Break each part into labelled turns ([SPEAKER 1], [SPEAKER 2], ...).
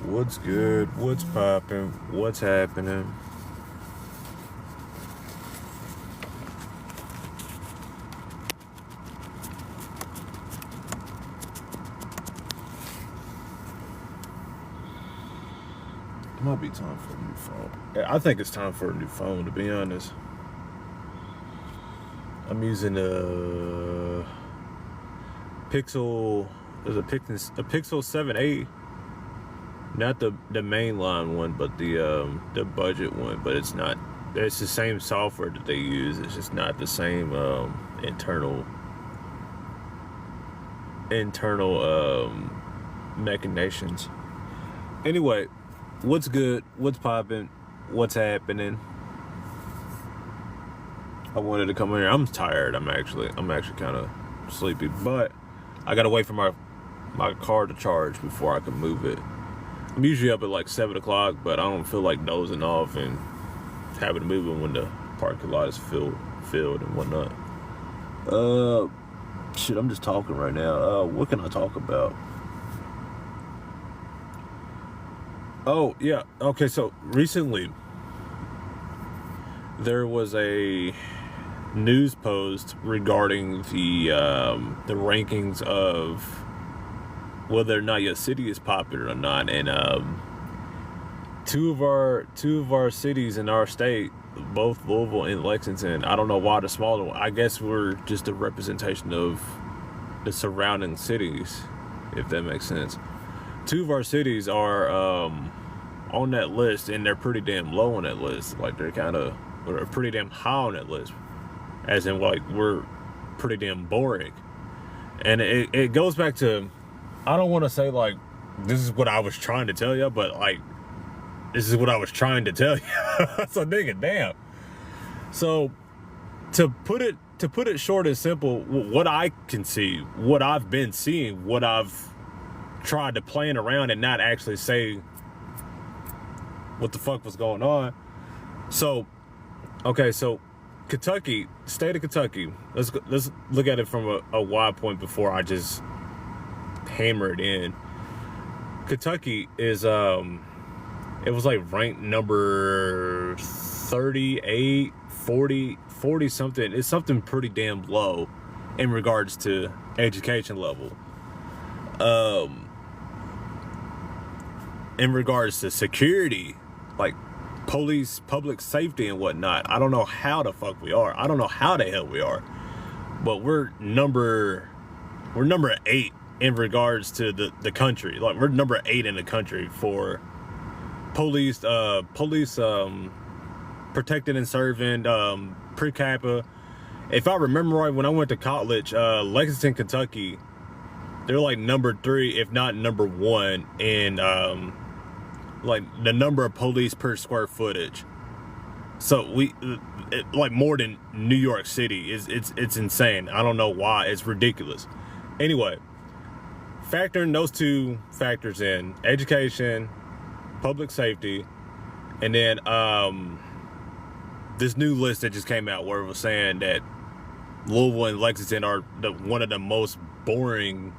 [SPEAKER 1] What's good? What's poppin'? What's happening? It might be time for a new phone. I think it's time for a new phone, to be honest. I'm using a Pixel. There's a Pixel 7a. Not the mainline one, but the budget one. But it's not. It's the same software that they use. It's just not the same internal machinations. Anyway, what's good? What's popping? What's happening? I wanted to come in here. I'm tired. I'm actually kind of sleepy, but I gotta wait for my car to charge before I can move it. I'm usually up at like 7 o'clock, but I don't feel like dozing off and having to move it when the parking lot is filled and whatnot. Shit, I'm just talking right now. What can I talk about? Oh, yeah. Okay, so recently there was a news post regarding the rankings of whether or not your city is popular or not, and two of our cities in our state, both Louisville and Lexington. I don't know why the smaller one. I guess we're just a representation of the surrounding cities, if that makes sense. Two of our cities are on that list, and they're pretty damn low on that list. Like they're pretty damn high on that list, as in like we're pretty damn boring. And it goes back to, I don't want to say like this is what I was trying to tell you, but like this is what I was trying to tell you. So nigga, damn. So to put it short and simple, what I can see, what I've been seeing, what I've tried to plan around and not actually say what the fuck was going on. So, okay, so Kentucky, state of Kentucky. Let's look at it from a wide point before I just hammer it in. Kentucky is it was like ranked number 38, 40 something. It's something pretty damn low in regards to education level. In regards to security, like police, public safety and whatnot, I don't know how the fuck we are. I don't know how the hell we are. But we're number 8 in regards to the country. Like we're number 8 in the country for police protected and serving per capita. If I remember right, when I went to college, Lexington, Kentucky, they're like number 3, if not number 1 in like the number of police per square footage. So like more than New York City. It's insane. I don't know why. It's ridiculous. Anyway, factoring those two factors in, education, public safety, and then this new list that just came out where it was saying that Louisville and Lexington are one of the most boring,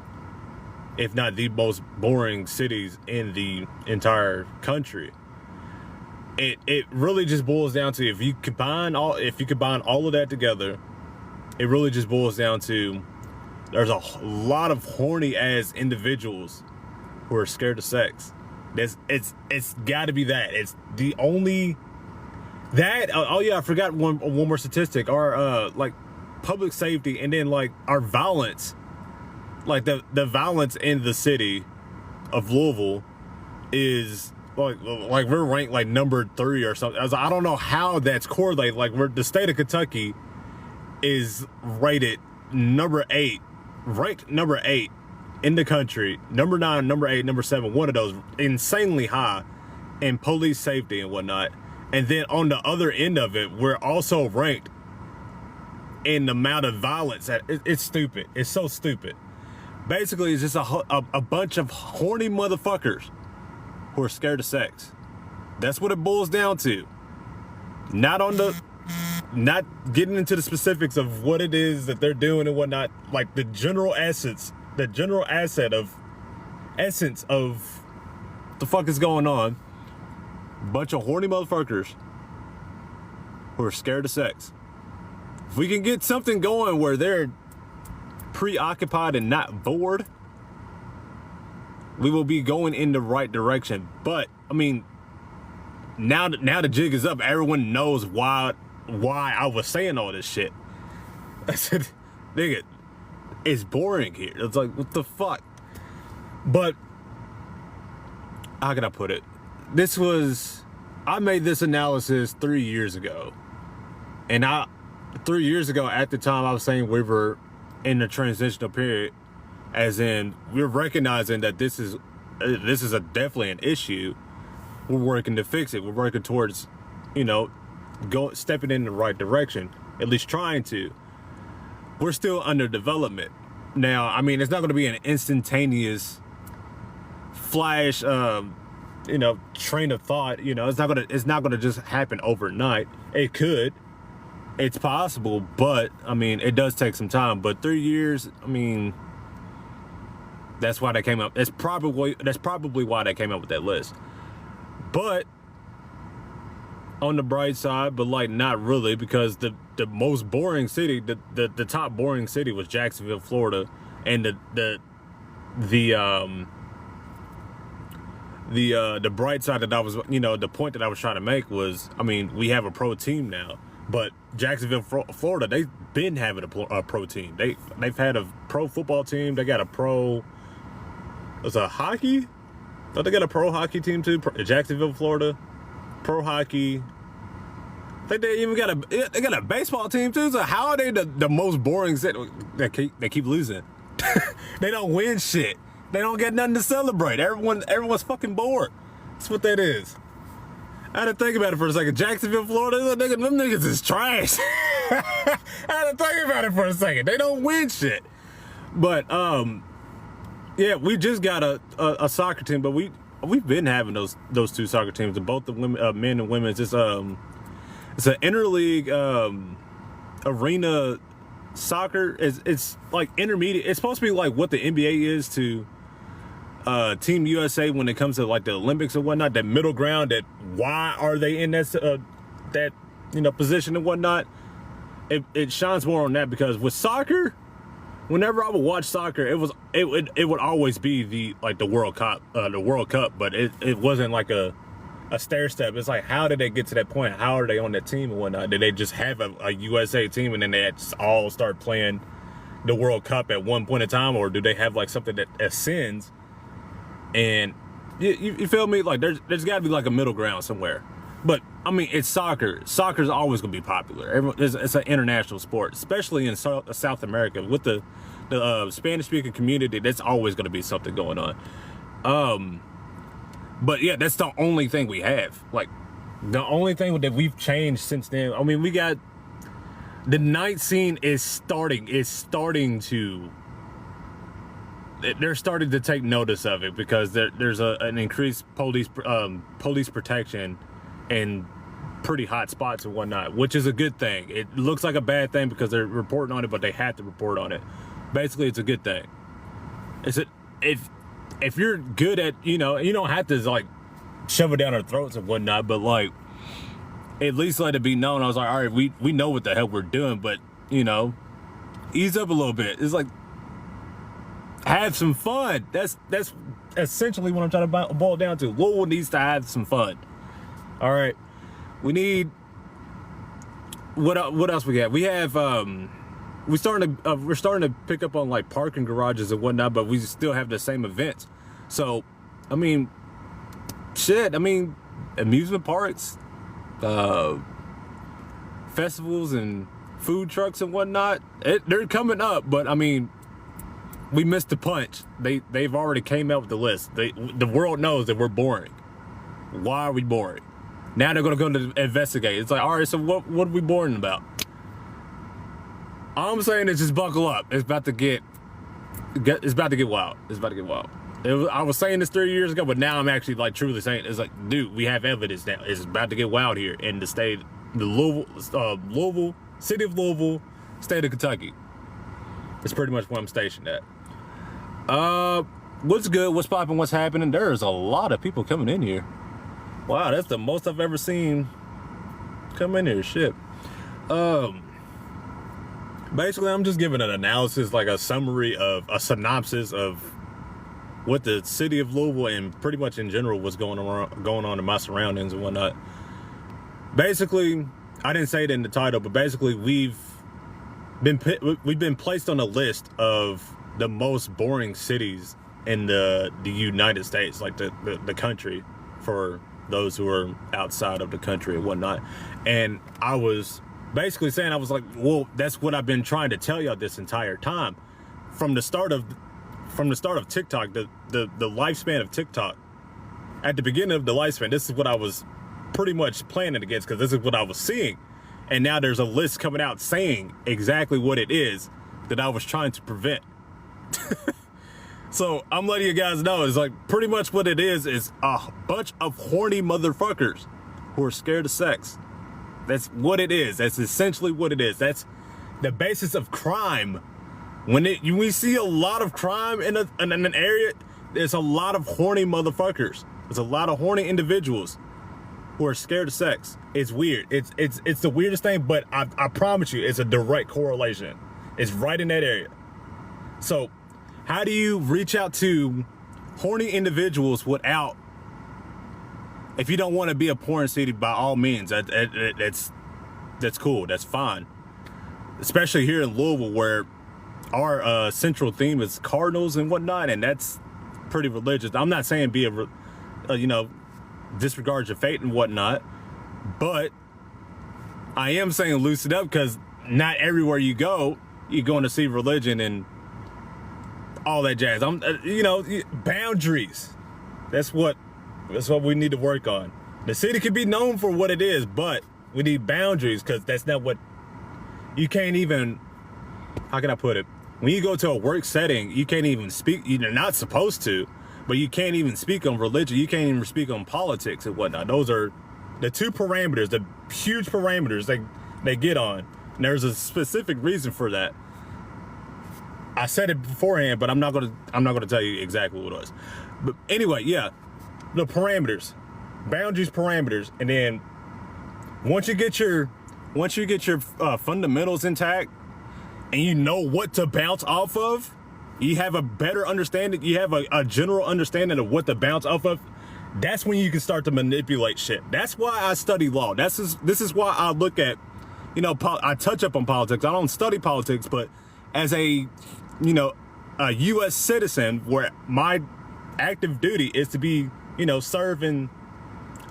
[SPEAKER 1] if not the most boring cities in the entire country. It really just boils down to, if you combine all of that together, it really just boils down to there's a lot of horny ass individuals who are scared of sex. It's got to be that. It's the only that. Oh yeah, I forgot one more statistic. Our like public safety, and then like our violence, like the violence in the city of Louisville is like we're ranked like number 3 or something. I don't know how that's correlated. Like the state of Kentucky is rated number 8, ranked number 8 in the country, number 9, number 8, number 7, one of those, insanely high in police safety and whatnot. And then on the other end of it, we're also ranked in the amount of violence. It's stupid. It's so stupid. Basically, it's just a bunch of horny motherfuckers who are scared of sex. That's what it boils down to. Not getting into the specifics of what it is that they're doing and whatnot. Like the general essence of the fuck is going on. Bunch of horny motherfuckers who are scared of sex. If we can get something going where they're preoccupied and not bored, we will be going in the right direction. But I mean, now the jig is up. Everyone knows why I was saying all this shit. I said, nigga, it's boring here. It's like, what the fuck? But how can I put it? I made this analysis 3 years ago. And 3 years ago, at the time, I was saying we were in the transitional period, as in we're recognizing that this is definitely an issue. We're working to fix it. We're working towards, stepping in the right direction, at least trying to. We're still under development. Now, I mean, it's not going to be an instantaneous flash, train of thought. It's not gonna just happen overnight. It could. It's possible, but I mean, it does take some time. But 3 years, I mean, that's why they came up. That's probably why they came up with that list. But on the bright side, but like not really, because the most boring city, the top boring city was Jacksonville, Florida, and the bright side that I was, the point that I was trying to make was, I mean, we have a pro team now, but Jacksonville, Florida, they've been having a pro team. They've had a pro football team. They got a pro. It's a hockey. Don't they got a pro hockey team too? Jacksonville, Florida, pro hockey. I think they even got a baseball team too. So how are they the most boring city? They keep losing. They don't win shit. They don't get nothing to celebrate. Everyone's fucking bored. That's what that is. I had to think about it for a second. Jacksonville, Florida, them niggas is trash. I had to think about it for a second. They don't win shit. But yeah, we just got a soccer team, but we've been having those two soccer teams, both the women, men and women. It's an interleague arena soccer. It's like intermediate. It's supposed to be like what the NBA is to Team USA when it comes to like the Olympics and whatnot. That middle ground. That why are they in that position and whatnot? It shines more on that, because with soccer, whenever I would watch soccer, it would always be the World Cup, but it wasn't like a stair step. It's like, how did they get to that point? How are they on that team and whatnot? Did they just have a USA team and then they just all start playing the World Cup at one point in time, or do they have like something that ascends? And you feel me? Like there's got to be like a middle ground somewhere. But I mean, it's soccer. Soccer's always gonna be popular. It's an international sport, especially in South America with the Spanish-speaking community. That's always gonna be something going on. But yeah, that's the only thing we have. Like, the only thing that we've changed since then. I mean, we got the night scene is starting to. They're starting to take notice of it, because there's an increased police protection in pretty hot spots and whatnot, which is a good thing. It looks like a bad thing because they're reporting on it, but they have to report on it. Basically, it's a good thing. If you're good at, you don't have to like shove it down our throats and whatnot, but like at least let it be known. I was like, all right, we know what the hell we're doing, but ease up a little bit. It's like, have some fun. That's essentially what I'm trying to boil down to. Louisville needs to have some fun. All right, we need what else we got? We have we're starting to pick up on like parking garages and whatnot, but we still have the same events. So, I mean, shit. I mean, amusement parks, festivals, and food trucks and whatnot. They're coming up, but I mean, we missed the punch. They've already came out with the list. The world knows that we're boring. Why are we boring? Now they're gonna go to investigate. It's like, all right, so what are we boring about? All I'm saying is just buckle up. It's about to get wild. It's about to get wild. I was saying this 30 years ago, but now I'm actually like truly saying it. It's like, dude, we have evidence now. It's about to get wild here in the state, Louisville, city of Louisville, state of Kentucky. It's pretty much where I'm stationed at. What's good? What's popping? What's happening? There's a lot of people coming in here. Wow, that's the most I've ever seen come in here. Shit. Basically, I'm just giving an analysis, like a summary of a synopsis of what the city of Louisville and pretty much in general what's going on in my surroundings and whatnot. Basically, I didn't say it in the title, but basically we've been placed on a list of the most boring cities in the United States, like the country, for those who are outside of the country and whatnot. And I was basically saying, I was like, well, that's what I've been trying to tell y'all this entire time. From the start of TikTok, the lifespan of TikTok, at the beginning of the lifespan, this is what I was pretty much planning against, because this is what I was seeing. And now there's a list coming out saying exactly what it is that I was trying to prevent. So I'm letting you guys know, it's like pretty much what it is a bunch of horny motherfuckers who are scared of sex. That's what it is. That's essentially what it is. That's the basis of crime. When we see a lot of crime in an area, there's a lot of horny motherfuckers. There's a lot of horny individuals who are scared of sex. It's weird. It's the weirdest thing, but I promise you, it's a direct correlation. It's right in that area. So how do you reach out to horny individuals without, if you don't want to be a porn city, by all means, that's cool. That's fine. Especially here in Louisville, where our central theme is Cardinals and whatnot, and that's pretty religious. I'm not saying be disregard your faith and whatnot, but I am saying loosen up, because not everywhere you go, you're going to see religion and all that jazz. Boundaries. That's what we need to work on. The city can be known for what it is, but we need boundaries, because that's not what you can't even. How can I put it? When you go to a work setting, you can't even speak. You're not supposed to, but you can't even speak on religion. You can't even speak on politics and whatnot. Those are the two parameters, the huge parameters they get on. And there's a specific reason for that. I said it beforehand, but I'm not gonna tell you exactly what it was. But anyway, yeah, the parameters, boundaries, parameters, and then once you get your fundamentals intact, and you know what to bounce off of, you have a better understanding. You have a general understanding of what to bounce off of. That's when you can start to manipulate shit. That's why I study law. This is why I look at, I touch up on politics. I don't study politics, but as a U.S. citizen, where my active duty is to be, serve and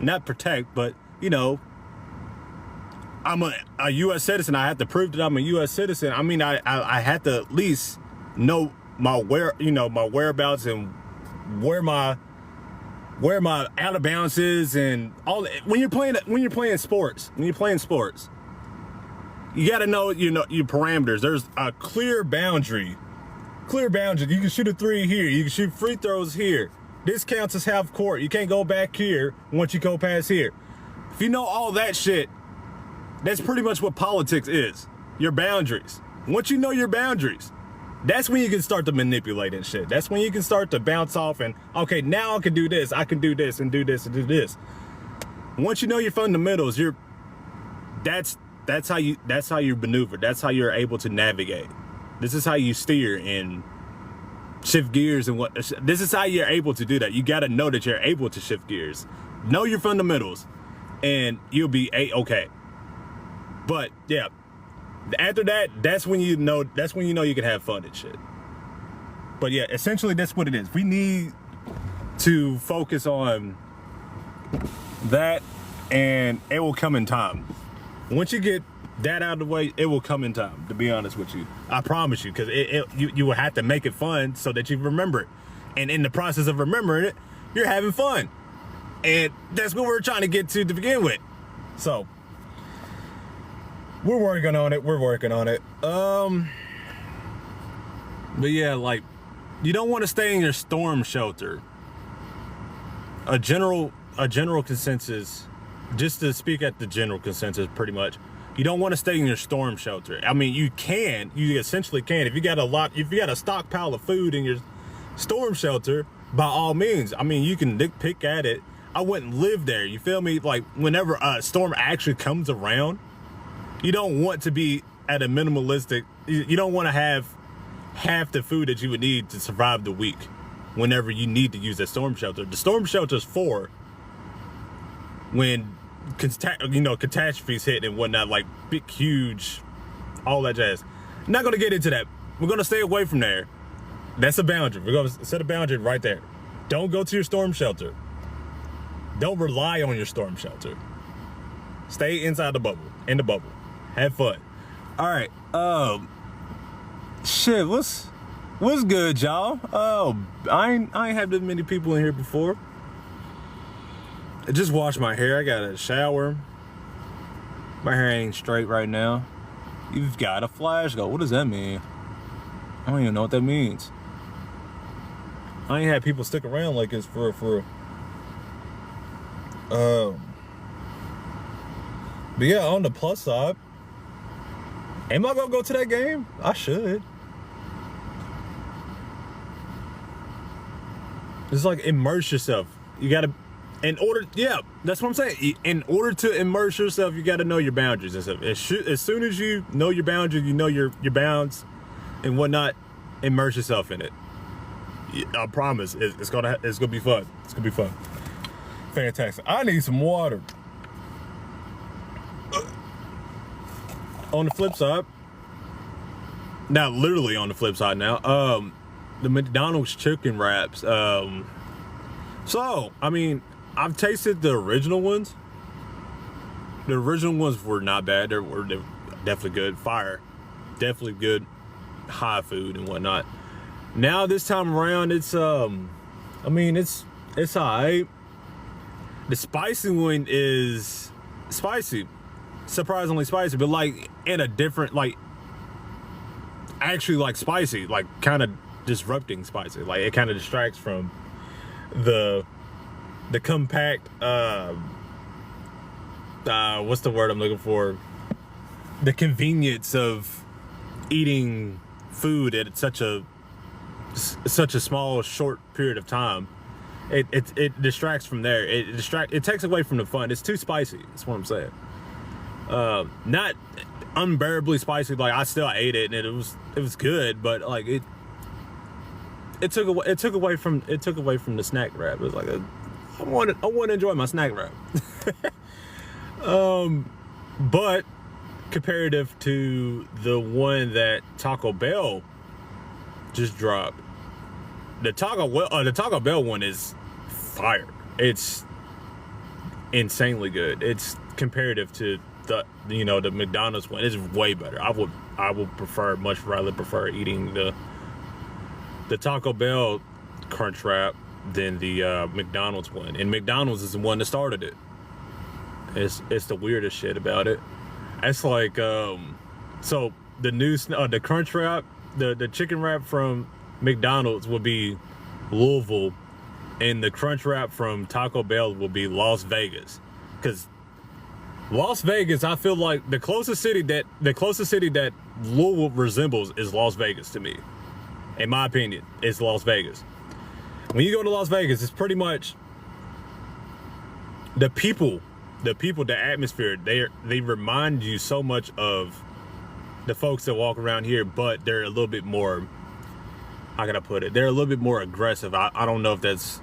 [SPEAKER 1] not protect, but, I'm a U.S. citizen. I have to prove that I'm a U.S. citizen. I mean, I had to at least know my whereabouts and where my out of bounds is and all that. When you're playing sports, you got to know your parameters. There's a clear boundary. You can shoot a three here. You can shoot free throws here. This counts as half court. You can't go back here once you go past here. If you know all that shit, that's pretty much what politics is. Your boundaries. Once you know your boundaries, that's when you can start to manipulate and shit. That's when you can start to bounce off and, okay, now I can do this. I can do this and do this and do this. Once you know your fundamentals, that's how you maneuver. That's how you're able to navigate. This is how you steer and shift gears and this is how you're able to do that. You got to know that you're able to shift gears. Know your fundamentals and you'll be okay. But yeah, after that, that's when you know you can have fun and shit. But yeah, essentially that's what it is. We need to focus on that, and it will come in time. Once you get that out of the way, it will come in time, to be honest with you. I promise you, because you will have to make it fun so that you remember it. And in the process of remembering it, you're having fun. And that's what we're trying to get to begin with. So we're working on it. But yeah, like, you don't want to stay in your storm shelter. A general consensus, just to speak at the general consensus, pretty much, you don't want to stay in your storm shelter. I mean, you essentially can. If you got a stockpile of food in storm shelter, by all means. I mean, you can pick at it. I wouldn't live there. You feel me? Like, whenever a storm actually comes around, you don't want to be at a minimalistic. You don't want to have half the food that you would need to survive the week whenever you need to use that storm shelter. The storm shelter's for when catastrophes hit and whatnot, like big, huge, all that jazz. Not gonna get into that. We're gonna stay away from there. That's a boundary. We're gonna set a boundary right there. Don't go to your storm shelter. Don't rely on your storm shelter. Stay inside the bubble. In the bubble. Have fun. All right. Shit. What's good, y'all? I ain't had this many people in here before. I just washed my hair. I got a shower. My hair ain't straight right now. You've got a flash go. What does that mean? I don't even know what that means. I ain't had people stick around like this for but yeah, on the plus side, am I gonna go to that game? I should. It's like immerse yourself. You gotta, that's what I'm saying. In order to immerse yourself, you gotta know your boundaries and stuff. As soon as you know your boundaries, you know your bounds and whatnot, immerse yourself in it. I promise, it's gonna be fun. It's gonna be fun. Fantastic. I need some water. On the flip side, now literally on the flip side now, the McDonald's chicken wraps. So I mean, I've tasted the original ones. The original ones were not bad. They were definitely good. Fire, definitely good. High food and whatnot. Now this time around, it's it's alright. The spicy one is spicy, surprisingly spicy, but like in a different, like actually like spicy, like kind of disrupting spicy. Like it kind of distracts from the compact. What's the word I'm looking for? The convenience of eating food at such a small, short period of time. It distracts from there. It takes away from the fun. It's too spicy. That's what I'm saying. Not unbearably spicy. Like I still ate it and it was good, but like it took away from the snack wrap. It was like I want to enjoy my snack wrap. But comparative to the one that Taco Bell just dropped, the Taco Bell one is fire. It's insanely good. It's comparative to the McDonald's one. It's way better. I would much rather prefer eating the Taco Bell Crunch Wrap than the McDonald's one. And McDonald's is the one that started it. It's the weirdest shit about it. It's like so the Crunch Wrap, the chicken wrap from McDonald's will be Louisville, and the Crunch Wrap from Taco Bell will be Las Vegas. Because Las Vegas, I feel like the closest city that Louisville resembles is Las Vegas to me. In my opinion, it's Las Vegas. When you go to Las Vegas, it's pretty much the people, the atmosphere. They remind you so much of the folks that walk around here, but they're a little bit more, how can I put it? They're a little bit more aggressive. I don't know if that's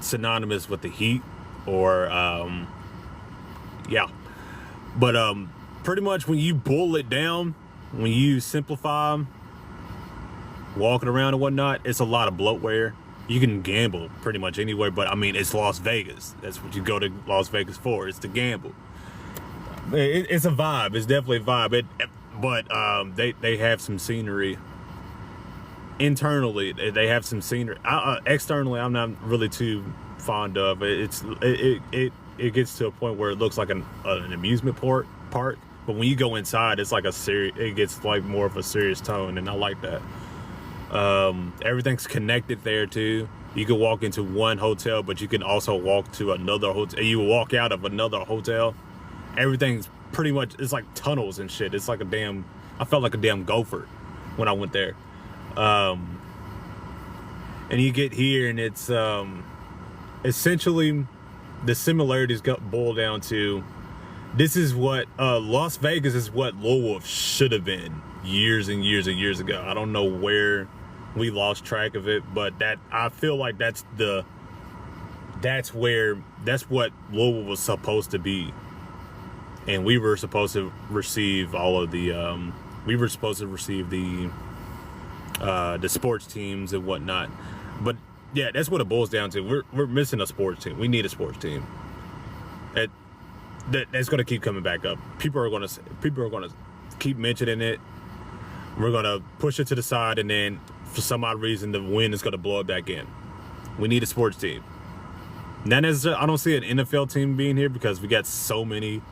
[SPEAKER 1] synonymous with the heat or, yeah. But pretty much when you boil it down, when you simplify walking around and whatnot, it's a lot of bloatware. You can gamble pretty much anywhere, but I mean, it's Las Vegas. That's what you go to Las Vegas for. It's to gamble. It's a vibe. It's definitely a vibe. But they have some scenery. Internally, they have some scenery. Externally, I'm not really too fond of it. It gets to a point where it looks like an amusement park. But when you go inside, it's like it gets like more of a serious tone, and I like that. Everything's connected there too. You can walk into one hotel, but you can also walk to another hotel. You walk out of another hotel. Everything's pretty much, it's like tunnels and shit. It's like I felt like a damn gopher when I went there. and you get here, and it's essentially the similarities boil down to this is what Las Vegas is what Louisville should have been years and years and years ago. I don't know where we lost track of it, but that I feel like that's what Louisville was supposed to be, and we were supposed to receive all of the the sports teams and whatnot. But yeah, that's what it boils down to. We're missing a sports team. We need a sports team. That's going to keep coming back up. People are going to keep mentioning it. We're going to push it to the side, and then for some odd reason, the wind is going to blow it back in. We need a sports team. Not necessarily, I don't see an NFL team being here because we got so many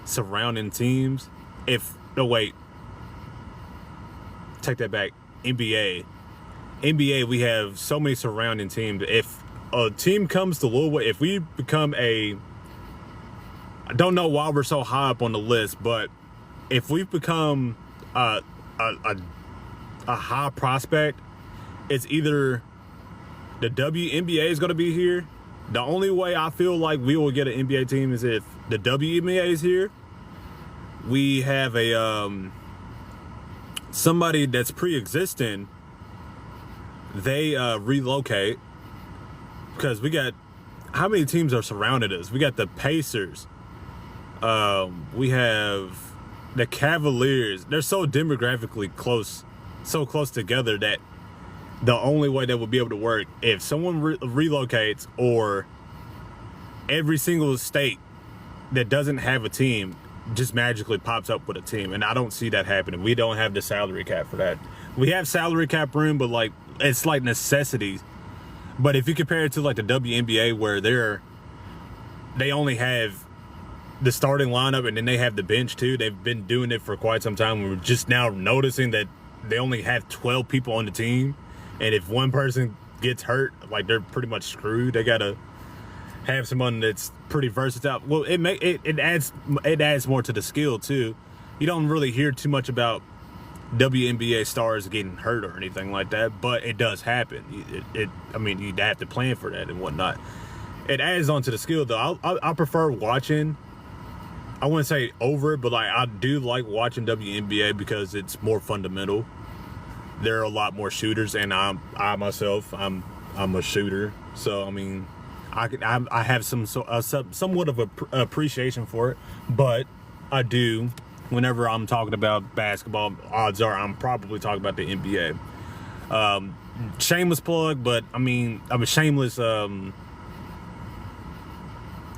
[SPEAKER 1] surrounding teams. Take that back. NBA, we have so many surrounding teams. If a team comes to Louisville, if we become I don't know why we're so high up on the list, but if we've become a high prospect, it's either the WNBA is going to be here. The only way I feel like we will get an NBA team is if the WNBA is here. We have somebody that's pre-existing. They relocate because we got how many teams are surrounded us? We got the Pacers. We have the Cavaliers. They're so demographically close, so close together that the only way that would be able to work if someone relocates or every single state that doesn't have a team just magically pops up with a team. And I don't see that happening. We don't have the salary cap for that. We have salary cap room, but like it's like necessities. But if you compare it to like the WNBA where they only have the starting lineup and then they have the bench too. They've been doing it for quite some time. We're just now noticing that they only have 12 people on the team. And if one person gets hurt, like they're pretty much screwed. They gotta have someone that's pretty versatile. Well, it adds more to the skill too. You don't really hear too much about WNBA stars getting hurt or anything like that, but it does happen. I mean, you'd have to plan for that and whatnot. It adds on to the skill though. I prefer watching. I wouldn't say over it, but like I do like watching WNBA because it's more fundamental. There are a lot more shooters, and I myself, I'm a shooter. So I mean, I have somewhat of a appreciation for it, but I do. Whenever I'm talking about basketball, odds are I'm probably talking about the NBA. Shameless plug, but I mean, I'm a shameless.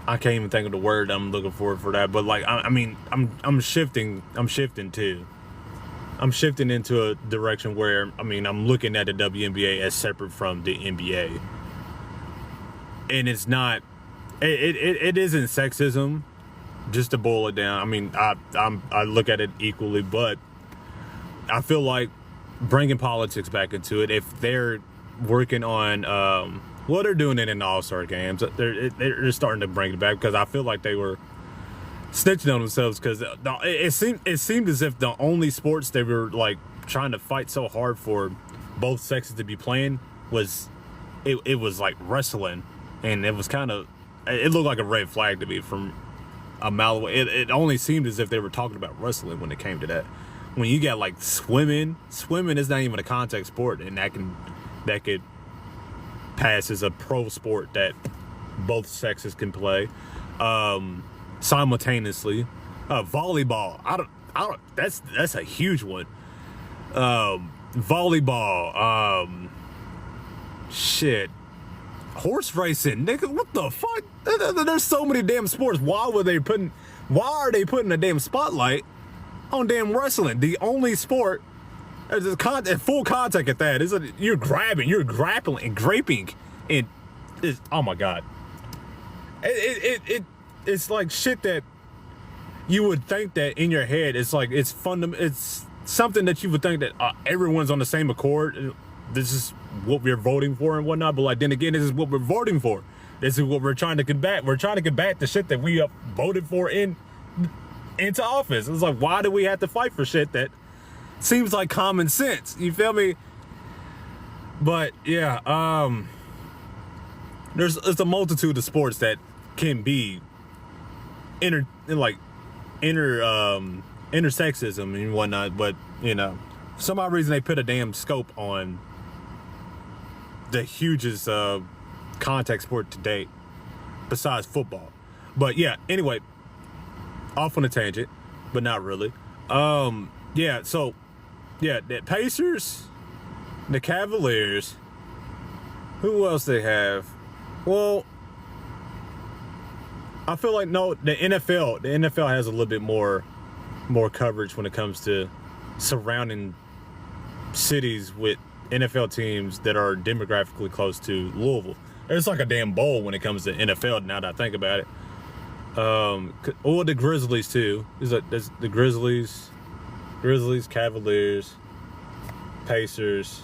[SPEAKER 1] I can't even think of the word I'm looking for that, but like I mean, I'm shifting too. I'm shifting into a direction where, I mean, I'm looking at the WNBA as separate from the NBA. And it's not, it isn't sexism, just to boil it down. I mean, I look at it equally, but I feel like bringing politics back into it, if they're working on, well, they're doing it in the All-Star games. They're starting to bring it back because I feel like they were snitching on themselves because it seemed as if the only sports they were like trying to fight so hard for both sexes to be playing was it was like wrestling, and it was kind of, it looked like a red flag to me from a mile away. It only seemed as if they were talking about wrestling when it came to that. When you got like swimming is not even a contact sport, and that could pass as a pro sport that both sexes can play simultaneously. Volleyball, I don't that's a huge one. Volleyball, shit, horse racing, nigga, what the fuck? There's so many damn sports. Why are they putting a damn spotlight on damn wrestling? The only sport full contact at that is you're grabbing, you're grappling and graping, and oh my god, it's like shit that you would think that in your head it's like it's something that you would think that everyone's on the same accord. This is what we're voting for and whatnot, but like then again, this is what we're voting for. This is what we're trying to combat. We're trying to combat the shit that we voted for into office. It's like, why do we have to fight for shit that seems like common sense? You feel me? But yeah, there's a multitude of sports that can be intersexism and whatnot, but for some odd reason they put a damn scope on the hugest contact sport to date besides football. But yeah, anyway, off on a tangent, but not really. Yeah, so yeah, the Pacers, the Cavaliers, who else they have? Well, I feel like the NFL has a little bit more coverage when it comes to surrounding cities with NFL teams that are demographically close to Louisville. It's like a damn bowl when it comes to NFL. Now that I think about it, or the Grizzlies too. There's the Grizzlies, Cavaliers, Pacers.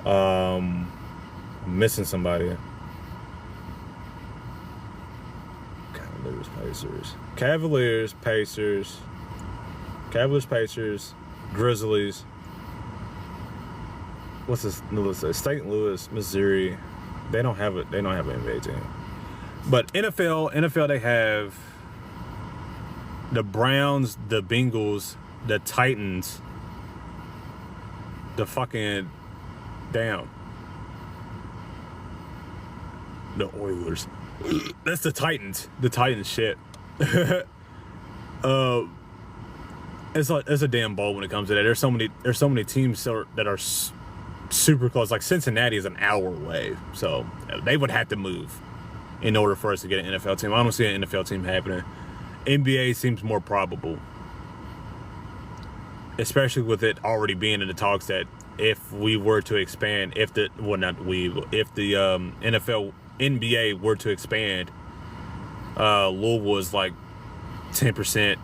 [SPEAKER 1] I'm missing somebody. Cavaliers, Pacers, Grizzlies. What's this? St. Louis, Missouri. They don't have an NBA team. But NFL, they have the Browns, the Bengals, the Titans, the fucking the Oilers. That's the Titans. The Titans shit. It's a damn bowl when it comes to that. There's so many teams that are super close. Like Cincinnati is an hour away, so they would have to move in order for us to get an NFL team. I don't see an NFL team happening. NBA seems more probable, especially with it already being in the talks that if we were to expand, if the NBA were to expand, Louisville is like 10%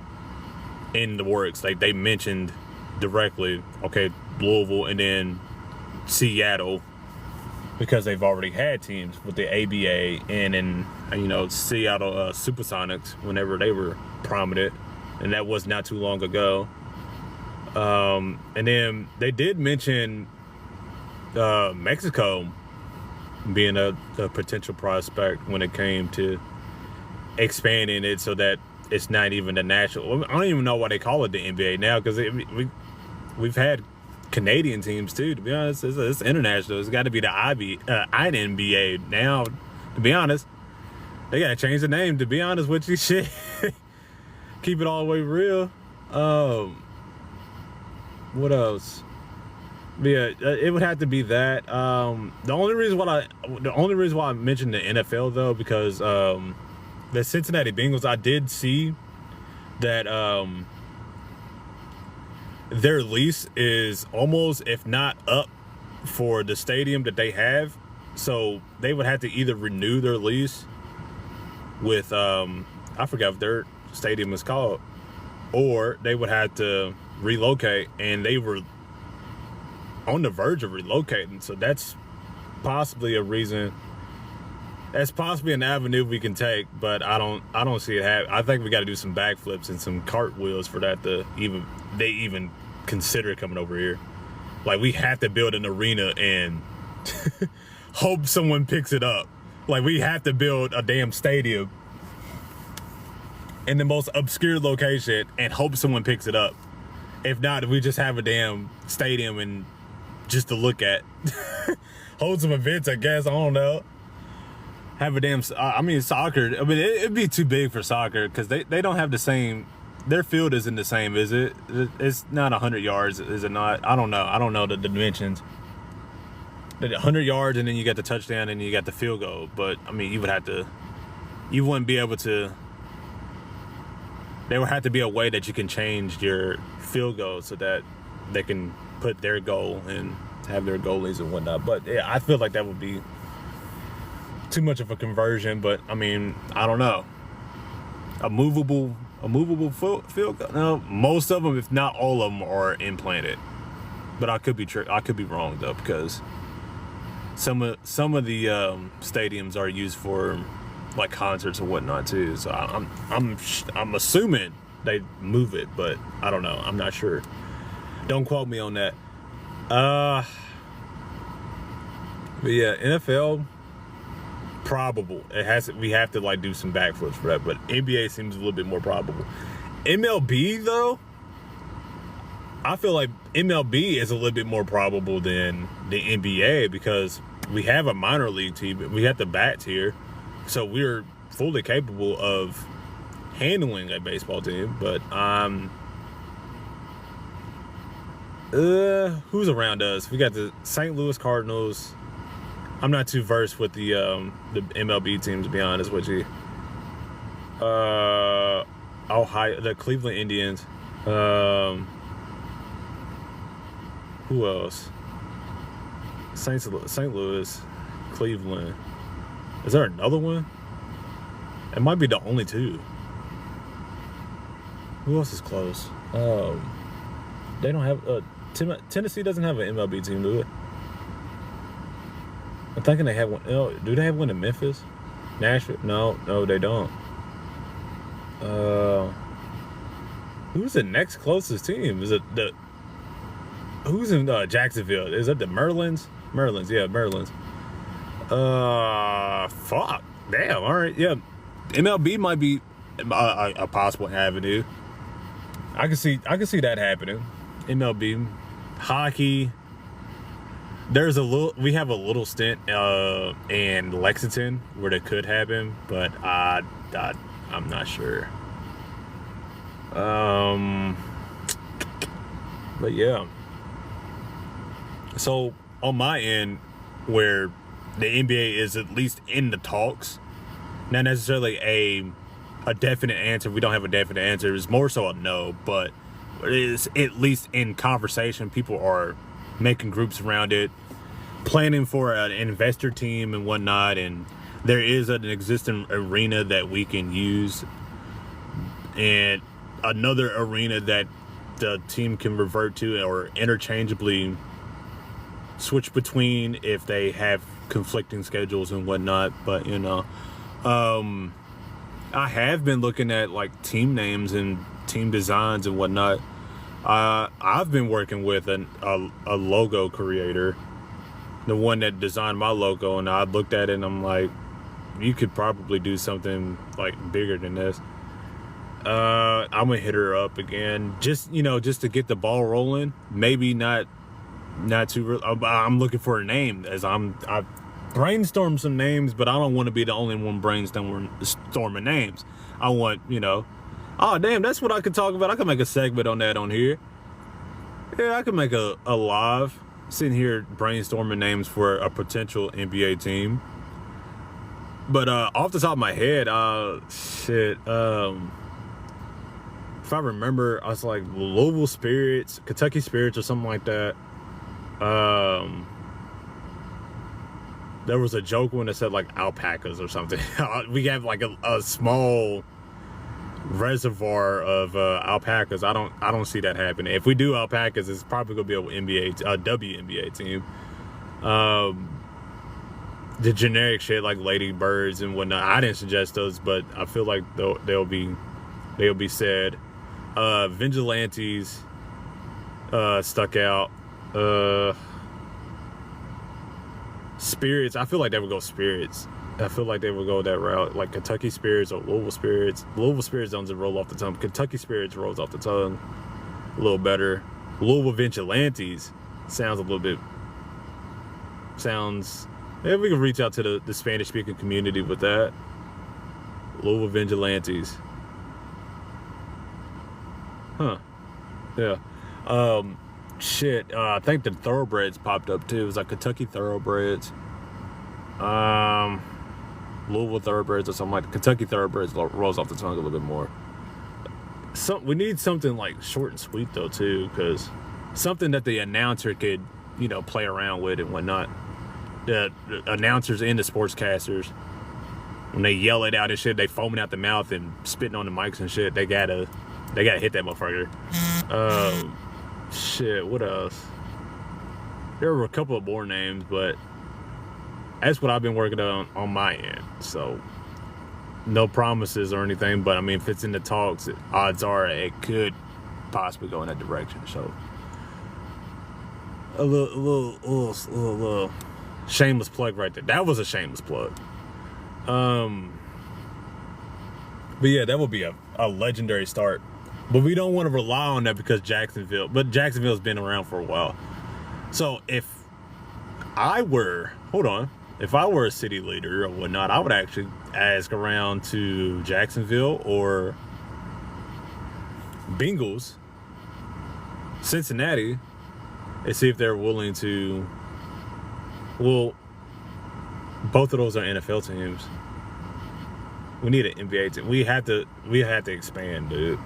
[SPEAKER 1] in the works. Like they mentioned directly, okay, Louisville and then Seattle, because they've already had teams with the ABA and in Seattle Supersonics whenever they were prominent, and that was not too long ago. And then they did mention Mexico being a potential prospect when it came to expanding it so that it's not even the national. I don't even know why they call it the NBA now, because we've had Canadian teams too. To be honest, it's international. It's got to be the INBA now. To be honest, they got to change the name. To be honest with you, shit. Keep it all the way real. What else? Yeah, it would have to be that. The only reason why I mentioned the NFL though, because the Cincinnati Bengals, I did see that their lease is almost, if not up, for the stadium that they have. So they would have to either renew their lease with I forgot what their stadium is called, or they would have to relocate, and they were on the verge of relocating. So that's possibly a reason. That's possibly an avenue we can take, but I don't see it happen. I think we got to do some backflips and some cartwheels for that to even consider coming over here. Like, we have to build an arena and hope someone picks it up. Like, we have to build a damn stadium in the most obscure location and hope someone picks it up. If not, we just have a damn stadium and just to look at. Hold some events, I guess. I don't know. Have a damn, soccer. I mean, it'd be too big for soccer because they don't have the same, their field isn't the same, is it? It's not 100 yards, is it not? I don't know the dimensions. 100 yards, and then you got the touchdown, and you got the field goal. But, I mean, you wouldn't be able to, there would have to be a way that you can change your field goal so that they can put their goal and have their goalies and whatnot. But, yeah, I feel like that would be too much of a conversion. But, I mean, I don't know. A movable field goal? No, most of them, if not all of them, are implanted. But I could be wrong, though, because some of the stadiums are used for like concerts and whatnot too. So I'm assuming they move it, but I don't know. I'm not sure. Don't quote me on that. But yeah, NFL, probable. We have to like do some backflips for that, but NBA seems a little bit more probable. MLB though, I feel like MLB is a little bit more probable than the NBA because we have a minor league team. We have the bats here, so we're fully capable of handling a baseball team. But who's around us? We got the St. Louis Cardinals. I'm not too versed with the MLB teams, to be honest with you. Ohio, the Cleveland Indians. Who else? St. Louis, Cleveland. Is there another one? It might be the only two. Who else is close? They don't have. Tennessee doesn't have an MLB team, do it? I'm thinking they have one. Oh, do they have one in Memphis? Nashville? No, they don't. Who's the next closest team? Is it who's in Jacksonville? Is it the Merlins? Merlins, yeah, Merlins. Fuck. Damn, all right, yeah. MLB might be a possible avenue. I can see that happening. MLB, hockey. We have a little stint in Lexington where that could happen, but I'm not sure. But yeah. So on my end, where the NBA is at least in the talks, not necessarily a definite answer. We don't have a definite answer. It's more so a no, but it is at least in conversation. People are making groups around it, planning for an investor team and whatnot, and there is an existing arena that we can use and another arena that the team can revert to or interchangeably switch between if they have conflicting schedules and whatnot. But I have been looking at like team names and team designs and whatnot. I've been working with a logo creator, the one that designed my logo, and I looked at it and I'm like, you could probably do something like bigger than this. I'm gonna hit her up again, just to get the ball rolling. Maybe not too. I'm looking for a name, as I've brainstormed some names, but I don't want to be the only one brainstorming names. I want, oh damn, that's what I could talk about. I could make a segment on that on here. Yeah, I could make a live sitting here brainstorming names for a potential NBA team. But off the top of my head, if I remember, I was like Louisville Spirits, Kentucky Spirits, or something like that. There was a joke one that said like alpacas or something. We have like a small reservoir of alpacas. I don't see that happening. If we do alpacas, it's probably gonna be an WNBA team. The generic shit like ladybirds and whatnot, I didn't suggest those, but I feel like they'll be said. Vigilantes stuck out. Spirits, I feel like they would go Spirits. I feel like they would go that route, like Kentucky Spirits or Louisville Spirits. Louisville Spirits doesn't roll off the tongue. Kentucky Spirits rolls off the tongue a little better. Louisville Vigilantes sounds a little bit. Maybe we can reach out to the Spanish-speaking community with that. Louisville Vigilantes. Huh. Yeah. I think the Thoroughbreds popped up too. It was like Kentucky Thoroughbreds. Louisville Thoroughbreds or something like that. Kentucky Thoroughbreds rolls off the tongue a little bit more. We need something like short and sweet though too, because something that the announcer could, play around with and whatnot. The announcers and the sportscasters, when they yell it out and shit, they foaming out the mouth and spitting on the mics and shit. They gotta hit that motherfucker. What else? There were a couple of more names, but that's what I've been working on my end. So no promises or anything, but I mean, if it's in the talks, odds are it could possibly go in that direction. So a little Shameless plug right there. That was a shameless plug. But yeah, that would be a legendary start. But we don't want to rely on that because Jacksonville's been around for a while. So if I were a city leader or whatnot, I would actually ask around to Jacksonville or Bengals, Cincinnati, and see if they're willing to. Well, both of those are NFL teams. We need an NBA team. We have to expand, dude.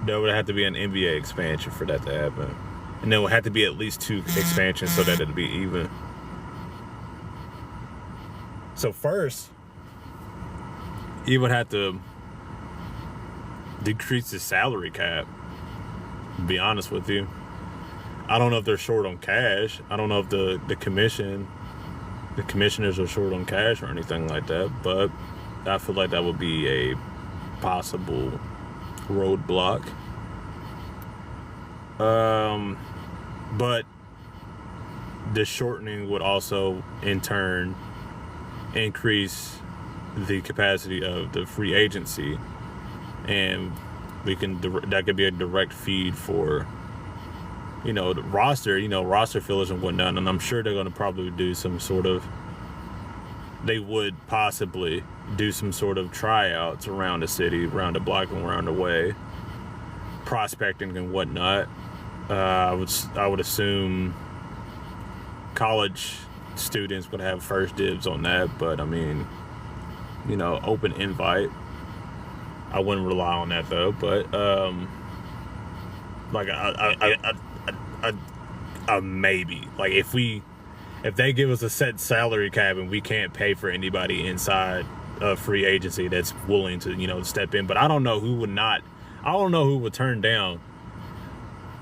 [SPEAKER 1] There would have to be an NBA expansion for that to happen, and there would have to be at least 2 expansions so that it'd be even. So first, you would have to decrease the salary cap. To be honest with you, I don't know if they're short on cash. I don't know if the commissioners are short on cash or anything like that. But I feel like that would be a possible roadblock. But the shortening would also, in turn, increase the capacity of the free agency, and that could be a direct feed for, the roster fillers and whatnot. And I'm sure they're going to probably do they would possibly do some sort of tryouts around the city, around the block and around the way, prospecting and whatnot. I would assume college students would have first dibs on that, but I mean, open invite. I wouldn't rely on that though, but like a maybe. Like if they give us a set salary cap and we can't pay for anybody inside a free agency that's willing to step in, but I don't know who would turn down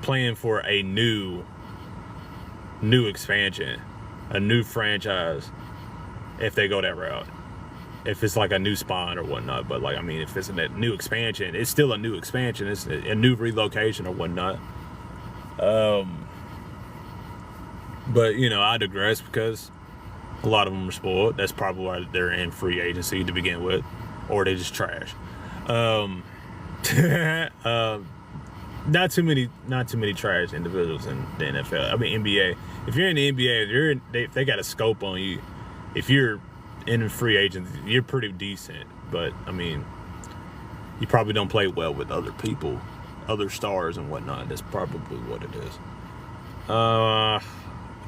[SPEAKER 1] playing for a new expansion, a new franchise, if they go that route. If it's like a new spawn or whatnot, but like, I mean, if it's a new expansion, it's still a new expansion. It's a new relocation or whatnot. But I digress because a lot of them are spoiled. That's probably why they're in free agency to begin with, or they just trash. Not too many trash individuals in the NFL. I mean, NBA. If you're in the NBA, they got a scope on you. If you're in free agency, you're pretty decent. But I mean, you probably don't play well with other people, other stars and whatnot. That's probably what it is.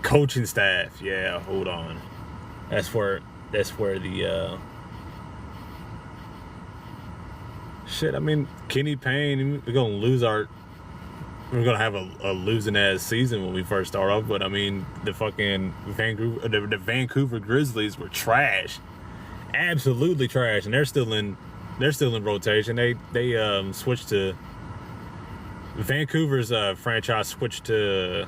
[SPEAKER 1] Coaching staff. Yeah, hold on. That's where the shit. I mean, Kenny Payne. We're gonna have a losing ass season when we first start off, but I mean, the fucking Vancouver Grizzlies were trash, absolutely trash, and they're still in rotation. They switched to Vancouver's franchise switched to.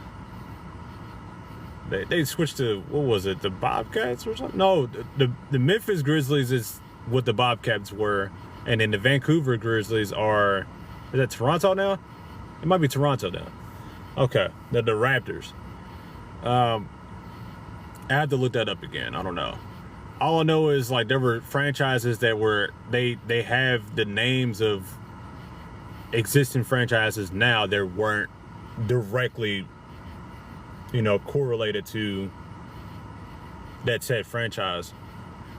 [SPEAKER 1] They switched to, what was it, the Bobcats or something? No, the Memphis Grizzlies is what the Bobcats were, and then the Vancouver Grizzlies are. Is that Toronto now? It might be Toronto now. Okay, the Raptors. I have to look that up again. I don't know. All I know is like there were franchises that were they have the names of existing franchises now that weren't directly, correlated to that said franchise.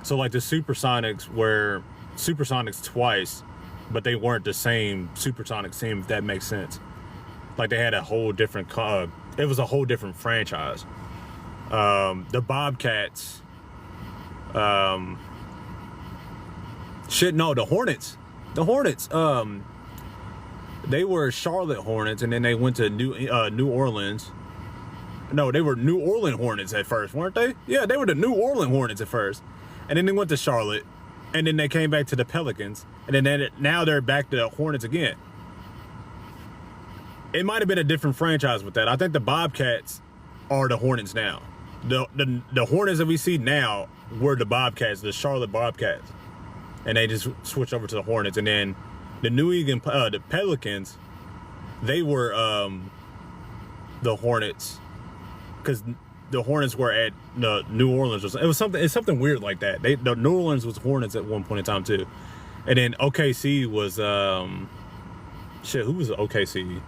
[SPEAKER 1] So like the Supersonics were Supersonics twice, but they weren't the same Supersonics team, if that makes sense. Like they had a whole different it was a whole different franchise. The Bobcats, the Hornets. The Hornets, they were Charlotte Hornets, and then they went to New Orleans. No, they were New Orleans Hornets at first, weren't they? Yeah, they were the New Orleans Hornets at first, and then they went to Charlotte, and then they came back to the Pelicans, and then now they're back to the Hornets again. It might have been a different franchise with that. I think the Bobcats are the Hornets now. The Hornets that we see now were the Bobcats, the Charlotte Bobcats, and they just switched over to the Hornets. And then the the Pelicans, they were the Hornets, because the Hornets were at New Orleans. It was something. It's something weird like that. The New Orleans was Hornets at one point in time too, and then OKC was who was OKC?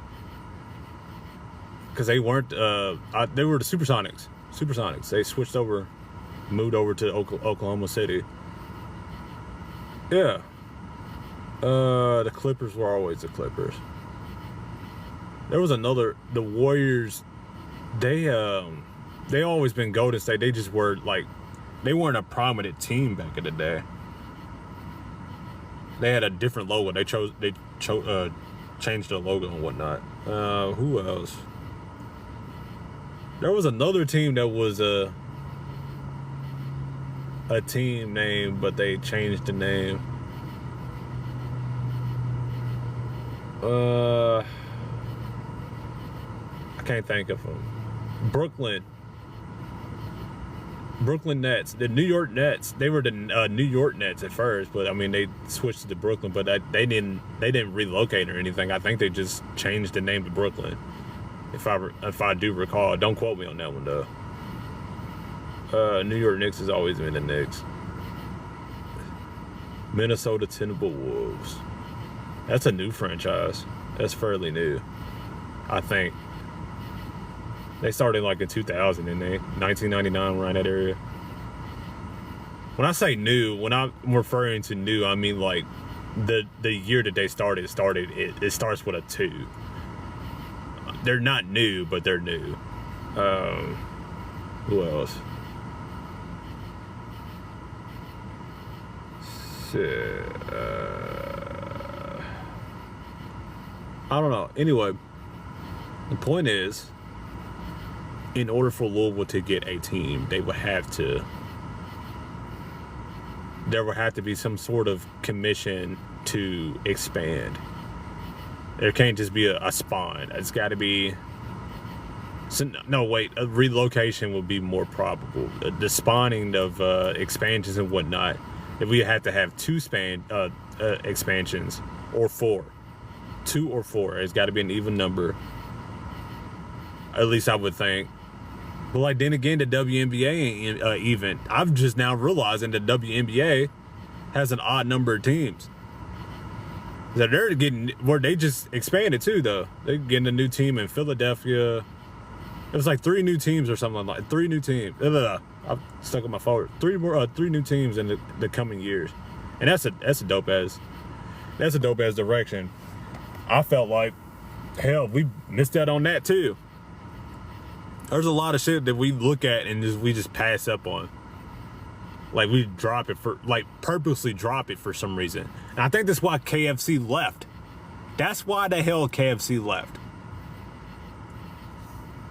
[SPEAKER 1] Because they weren't. They were the Supersonics. They switched over, moved over to Oklahoma City. Yeah. The Clippers were always the Clippers. There was another. The Warriors. They always been Golden State. They just were like, they weren't a prominent team back in the day. They had a different logo. They changed the logo and whatnot. Who else? There was another team that was a team name, but they changed the name. I can't think of them. Brooklyn Nets, the New York Nets. They were the New York Nets at first, but I mean they switched to Brooklyn, but they didn't relocate or anything. I think they just changed the name to Brooklyn. If I do recall, don't quote me on that one though. New York Knicks has always been the Knicks. Minnesota Timberwolves. That's a new franchise. That's fairly new, I think. They started like in 2000, didn't they? 1999, around that area. When I say new, when I'm referring to new, I mean like the year that they started, it starts with a 2. They're not new, but they're new. Who else? Shit. I don't know. Anyway, the point is, in order for Louisville to get a team, there would have to be some sort of commission to expand. There can't just be a spawn. It's got to be. No, wait. A relocation would be more probable. The spawning of expansions and whatnot. If we have to have 2 expansions or 4, 2 or 4, it's got to be an even number. At least I would think. But like then again, the WNBA ain't even. I'm just now realizing the WNBA has an odd number of teams. That they're getting where they just expanded too, though. They're getting a new team in Philadelphia. It was like 3 new teams or something like 3 new teams. I'm stuck on my forward. 3 new teams in the coming years, and that's a dope ass direction. I felt like hell we missed out on that too. There's a lot of shit that we look at and we just pass up on. Like we drop it purposely drop it for some reason. And I think that's why KFC left. That's why the hell KFC left.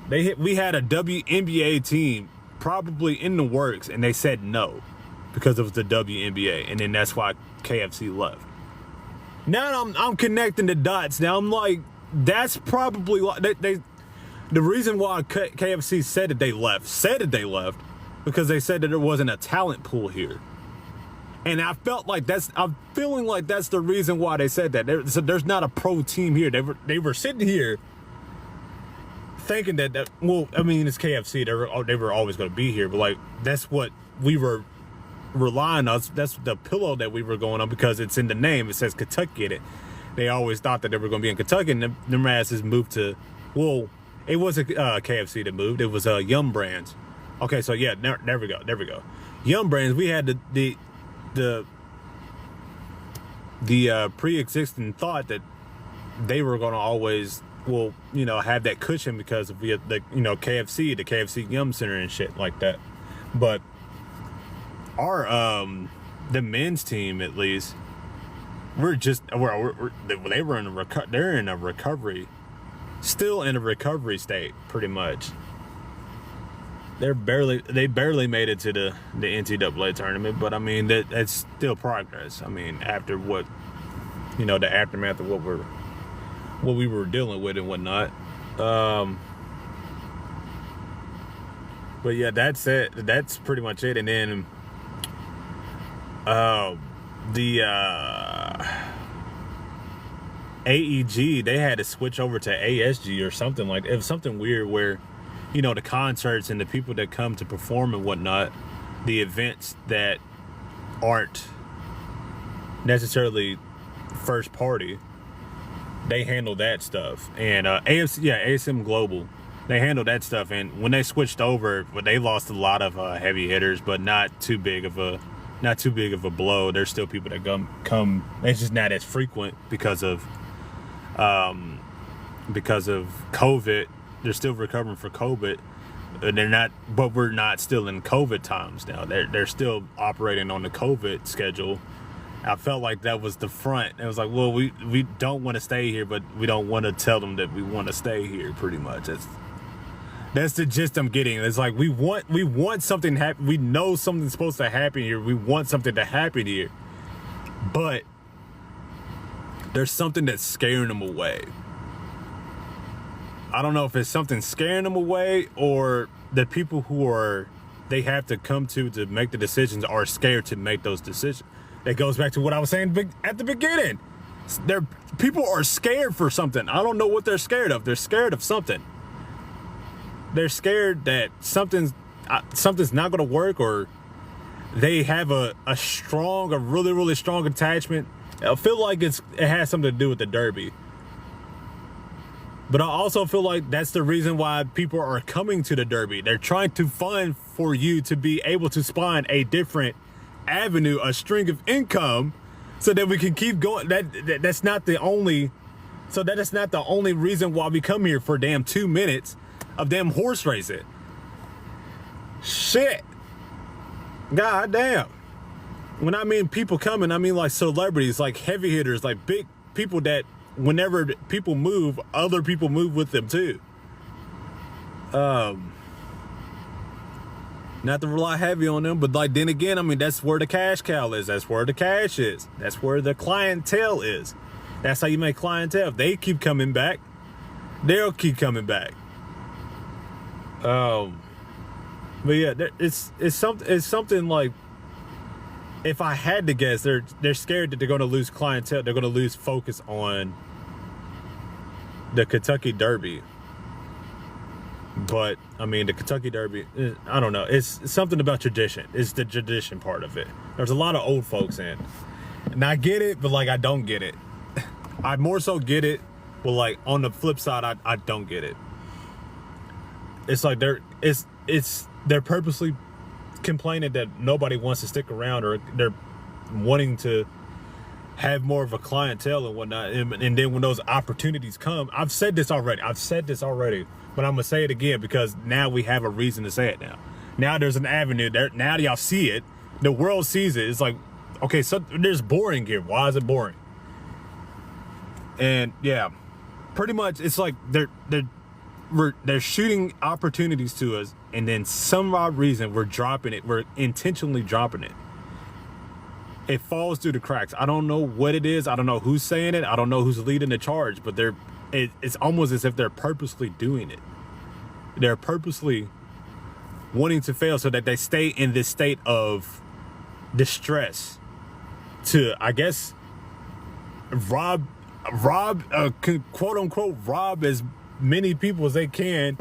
[SPEAKER 1] We had a WNBA team probably in the works and they said no because of the WNBA, and then that's why KFC left. Now I'm connecting the dots. Now I'm like, that's probably why the reason why KFC said that they left because they said that there wasn't a talent pool here. And I'm feeling like that's the reason why they said that. There's not a pro team here. They were sitting here thinking that well, I mean, it's KFC. They were always going to be here, but like that's what we were relying on. That's the pillow that we were going on because it's in the name. It says Kentucky in it. They always thought that they were going to be in Kentucky, and them asses moved to, well, it wasn't KFC that moved. It was Yum Brands. Okay, so yeah, there we go. Yum Brands. We had the pre-existing thought that they were going to always, well, have that cushion because of the KFC Yum Center and shit like that. But our the men's team, at least, they're in a recovery. Still in a recovery state, pretty much. They barely made it to the NCAA tournament, but I mean that's still progress. I mean, after what, the aftermath of what we were dealing with and whatnot. But yeah, that's it. That's pretty much it. And then the AEG, they had to switch over to ASG or something like that. It was something weird where the concerts and the people that come to perform and whatnot, the events that aren't necessarily first party, they handle that stuff. And ASM Global, they handle that stuff. And when they switched over, they lost a lot of heavy hitters, but not too big of a blow. There's still people that come. It's just not as frequent because of COVID. They're still recovering for COVID. But we're not still in COVID times now. They're still operating on the COVID schedule. I felt like that was the front. It was like, well, we don't want to stay here, but we don't want to tell them that we want to stay here. Pretty much, that's the gist I'm getting. It's like we want something to happen. We know something's supposed to happen here. We want something to happen here, but there's something that's scaring them away. I don't know if it's something scaring them away or the people who they have to come to make the decisions are scared to make those decisions. It goes back to what I was saying at the beginning. People are scared for something. I don't know what they're scared of. They're scared of something. They're scared that something's not going to work, or they have a really, really strong attachment. I feel like it has something to do with the Derby. But I also feel like that's the reason why people are coming to the Derby. They're trying to fund for you to be able to spawn a different avenue, a string of income, so that we can keep going. That's not the only. So that is not the only reason why we come here for damn 2 minutes of damn horse racing. Shit. God damn. When I mean people coming, I mean like celebrities, like heavy hitters, like big people that whenever people move, other people move with them too. Not to rely heavy on them, but like then again, I mean, that's where the cash cow is. That's where the cash is. That's where the clientele is. That's how you make clientele. If they keep coming back, they'll keep coming back. But yeah, it's something like, if I had to guess, they're scared that they're going to lose clientele. They're going to lose focus on the Kentucky Derby. But I mean, the Kentucky Derby, I don't know. It's something about tradition. It's the tradition part of it. There's a lot of old folks in, and I get it, but like I don't get it. I more so get it, but like on the flip side, I don't get it. It's like they're purposely complaining that nobody wants to stick around, or they're wanting to have more of a clientele and whatnot. And then when those opportunities come, I've said this already, but I'm gonna say it again because now we have a reason to say it now. Now there's an avenue there. Now y'all see it. The world sees it. It's like, okay, so there's boring here. Why is it boring? And yeah, pretty much it's like they're shooting opportunities to us, and then some odd reason we're dropping it. We're intentionally dropping it. It falls through the cracks. I don't know what it is. I don't know who's saying it. I don't know who's leading the charge, but it's almost as if they're purposely doing it. They're purposely wanting to fail so that they stay in this state of distress to, I guess, rob, quote unquote, rob as many people as they can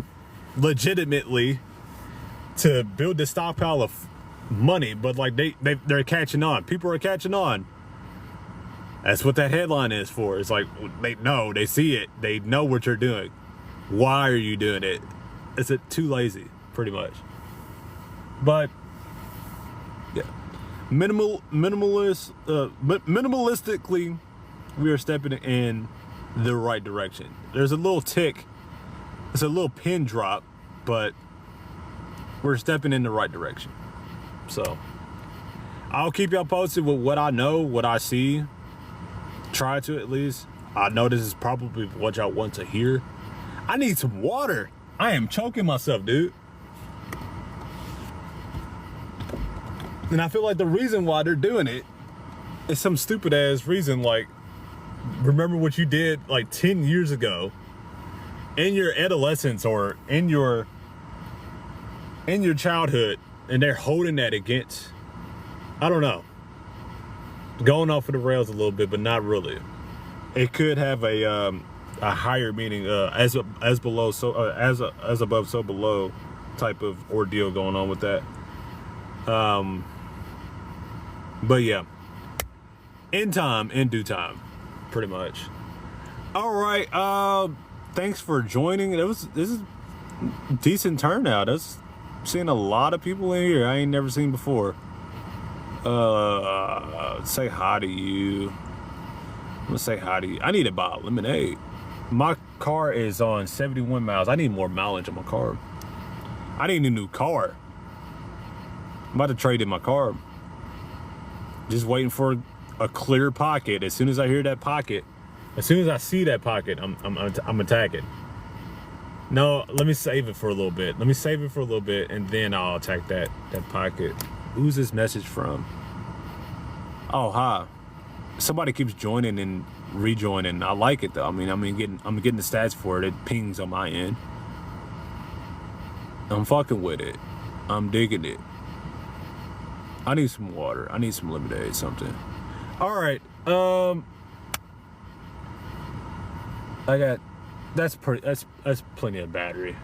[SPEAKER 1] legitimately to build this stockpile of money. But like they're catching on. People are catching on. That's what that headline is for. It's like they see it, they know what you're doing. Why are you doing it? Is it too lazy? Pretty much. But yeah, minimalistically, we are stepping in the right direction. There's a little tick, it's a little pin drop, but we're stepping in the right direction. So I'll keep y'all posted with what I know, what I see. Try to, at least. I know this is probably what y'all want to hear. I need some water. I am choking myself, dude. And I feel like the reason why they're doing it is some stupid ass reason, like, remember what you did like 10 years ago in your adolescence or in your childhood, and they're holding that against, I don't know, going off of the rails a little bit, but not really. It could have a a higher meaning, as below, so as above, so below type of ordeal going on with that. But yeah, in due time, pretty much. All right. Thanks for joining. This is decent turnout. That's seeing a lot of people in here I ain't never seen before. Say hi to you. I'm gonna say hi to you. I need to buy lemonade. My car is on 71 miles. I need more mileage on my car. I need a new car. I'm about to trade in my car. Just waiting for a clear pocket. As soon as I hear that pocket, as soon as I see that pocket, I'm attacking. No, let me save it for a little bit. And then I'll attack that pocket. Who's this message from? Oh, hi. Somebody keeps joining and rejoining. I like it though. I'm getting the stats for it. It pings on my end. I'm fucking with it. I'm digging it. I need some water. I need some lemonade, something. All right. That's plenty of battery.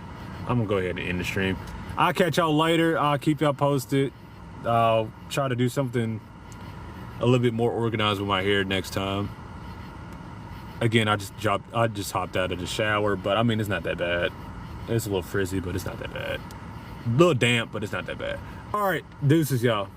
[SPEAKER 1] I'm gonna go ahead and end the stream. I'll catch y'all later. I'll keep y'all posted. I'll try to do something a little bit more organized with my hair next time. Again, I just hopped out of the shower, but I mean, it's not that bad. It's a little frizzy, but it's not that bad. A little damp, but it's not that bad. All right, deuces, y'all.